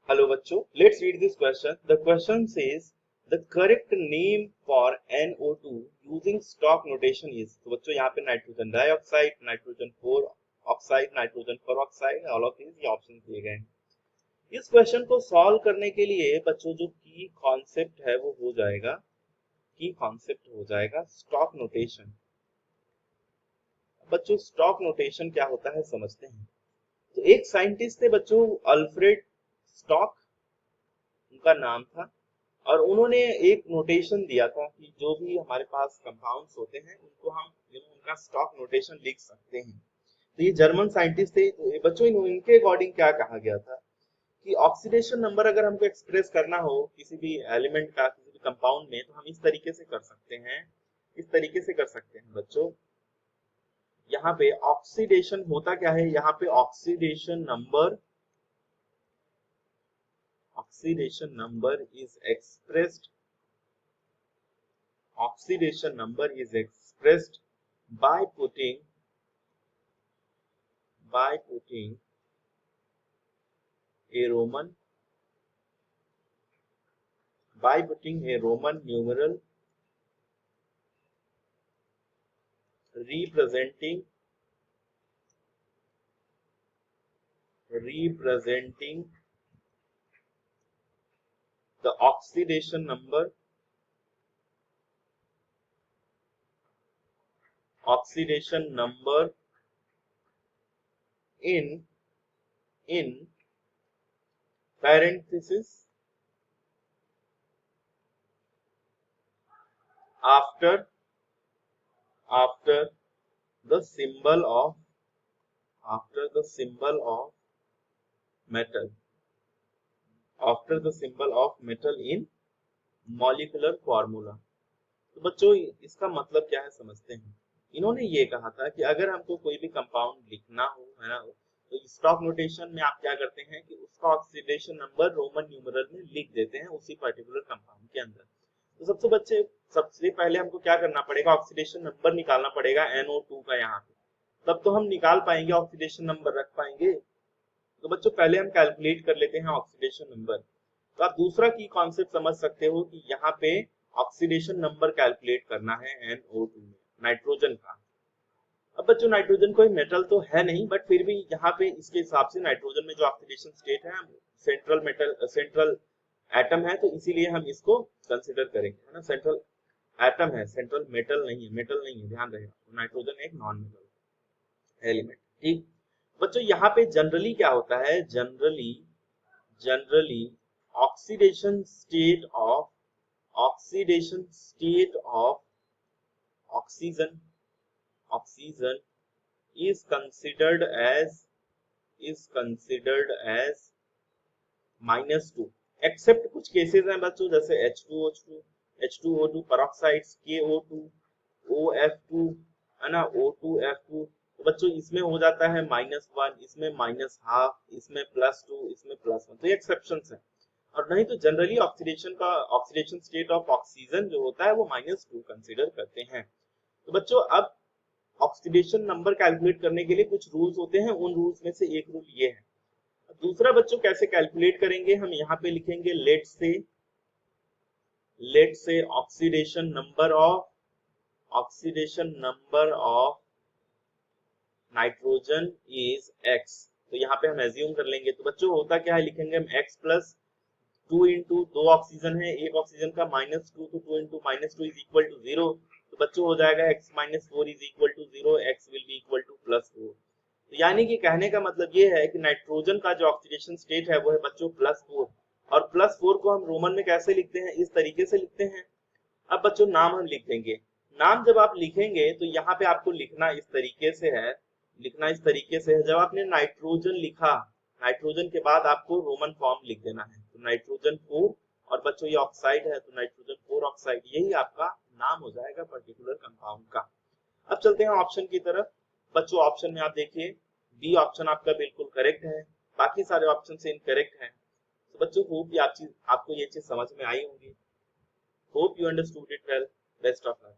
Hello बच्चों, let's read this question. The question says the correct name for NO2 using stock notation is. तो बच्चों यहाँ पे nitrogen dioxide, nitrogen four oxide, nitrogen peroxide, all of this ये option दिए गए हैं। इस क्वेश्चन को सॉल्व करने के लिए बच्चों जो की कॉन्सेप्ट है वो हो जाएगा, की कॉन्सेप्ट हो जाएगा स्टॉक नोटेशन। बच्चों स्टॉक नोटेशन क्या होता है समझते हैं। तो एक साइंटिस्ट थे बच्चों, अल्फ्रेड स्टॉक उनका नाम था, और उन्होंने एक नोटेशन दिया था कि जो भी हमारे पास कंपाउंड्स होते हैं उनको हम उनका स्टॉक नोटेशन लिख सकते हैं। तो ये जर्मन साइंटिस्ट थे। तो ये बच्चों इनके अकॉर्डिंग क्या कहा गया था कि ऑक्सीडेशन नंबर अगर हमको एक्सप्रेस करना हो किसी भी एलिमेंट का किसी भी कंपाउंड में, तो हम इस तरीके से कर सकते हैं, इस तरीके से कर सकते हैं बच्चों। यहाँ पे ऑक्सीडेशन होता क्या है, यहाँ पे oxidation number is expressed by putting a Roman numeral representing the oxidation number in parenthesis after the symbol of metal in molecular formula। तो बच्चों इसका मतलब क्या है समझते हैं। इन्होंने ये कहा था कि अगर हमको कोई भी कंपाउंड लिखना हो, है ना, तो स्टॉक नोटेशन में आप क्या करते हैं कि उसका ऑक्सीडेशन नंबर रोमन न्यूमरल में लिख देते हैं उसी पर्टिकुलर कंपाउंड के अंदर। तो सबसे पहले हमको क्या करना पड़ेगा, ऑक्सीडेशन नंबर निकालना पड़ेगा NO2 का यहाँ पे, तब तो हम निकाल पाएंगे, ऑक्सीडेशन नंबर रख पाएंगे। तो बच्चों पहले हम कैलकुलेट कर लेते हैं ऑक्सीडेशन नंबर। तो आप दूसरा की कॉन्सेप्ट समझ सकते हो कि यहाँ पे ऑक्सीडेशन नंबर कैलकुलेट करना है NO2 में, नाइट्रोजन का। अब बच्चों नाइट्रोजन कोई मेटल तो है नहीं, बट फिर भी यहाँ पे इसके हिसाब से नाइट्रोजन में जो ऑक्सीडेशन स्टेट है सेंट्रल एटम है, तो इसीलिए हम इसको कंसिडर करेंगे, है ना। सेंट्रल एटम है, सेंट्रल मेटल नहीं है, ध्यान रहेगा। तो नाइट्रोजन एक नॉन मेटल एलिमेंट, ठीक। बच्चों यहाँ पे जनरली क्या होता है, generally oxidation state of oxygen is considered as -2, except कुछ केसेस हैं बच्चों, जैसे H2O2, H2O2 peroxides, KO2, OF2, है ना, O2F2। तो बच्चों इसमें हो जाता है -1, इसमें -1/2, इसमें +2, इसमें +1। तो ये एक्सेप्शंस है, और नहीं तो generally oxidation state of oxygen जो होता है वो -2 कंसीडर करते हैं। तो बच्चों अब ऑक्सीडेशन नंबर कैलकुलेट करने के लिए कुछ रूल्स होते हैं, उन रूल्स में से एक रूल ये है। दूसरा बच्चों कैसे कैलकुलेट करेंगे, हम यहाँ पे लिखेंगे लेट से oxidation number of nitrogen is x। तो यहाँ पे हम एज्यूम कर लेंगे। तो बच्चों होता क्या है, लिखेंगे हम x प्लस 2 इंटू, दो ऑक्सीजन है, एक ऑक्सीजन का -2, तो 2 इंटू -2 इज इक्वल टू 0। तो बच्चों हो जाएगा x - 4 is equal to 0, x will be equal to +4। तो यानी कि कहने का मतलब ये है कि नाइट्रोजन का जो ऑक्सीडेशन स्टेट है वो है बच्चों +4, और +4 को हम रोमन में कैसे लिखते हैं, इस तरीके से लिखते हैं। अब बच्चों नाम हम लिख देंगे। नाम जब आप लिखेंगे तो यहाँ पे आपको लिखना इस तरीके से है, जब आपने नाइट्रोजन लिखा, नाइट्रोजन के बाद आपको रोमन फॉर्म लिख देना है। तो नाइट्रोजन 4, और बच्चों ये ऑक्साइड है तो नाइट्रोजन 4 ऑक्साइड, यही आपका नाम हो जाएगा पर्टिकुलर कंपाउंड का। अब चलते हैं ऑप्शन की तरफ। बच्चों ऑप्शन में आप देखिए बी ऑप्शन आपका बिल्कुल करेक्ट है, बाकी सारे ऑप्शन से इनकरेक्ट हैं। तो बच्चों होप आपको ये चीज समझ में आई होंगी। Hope you understood it well. Best of luck.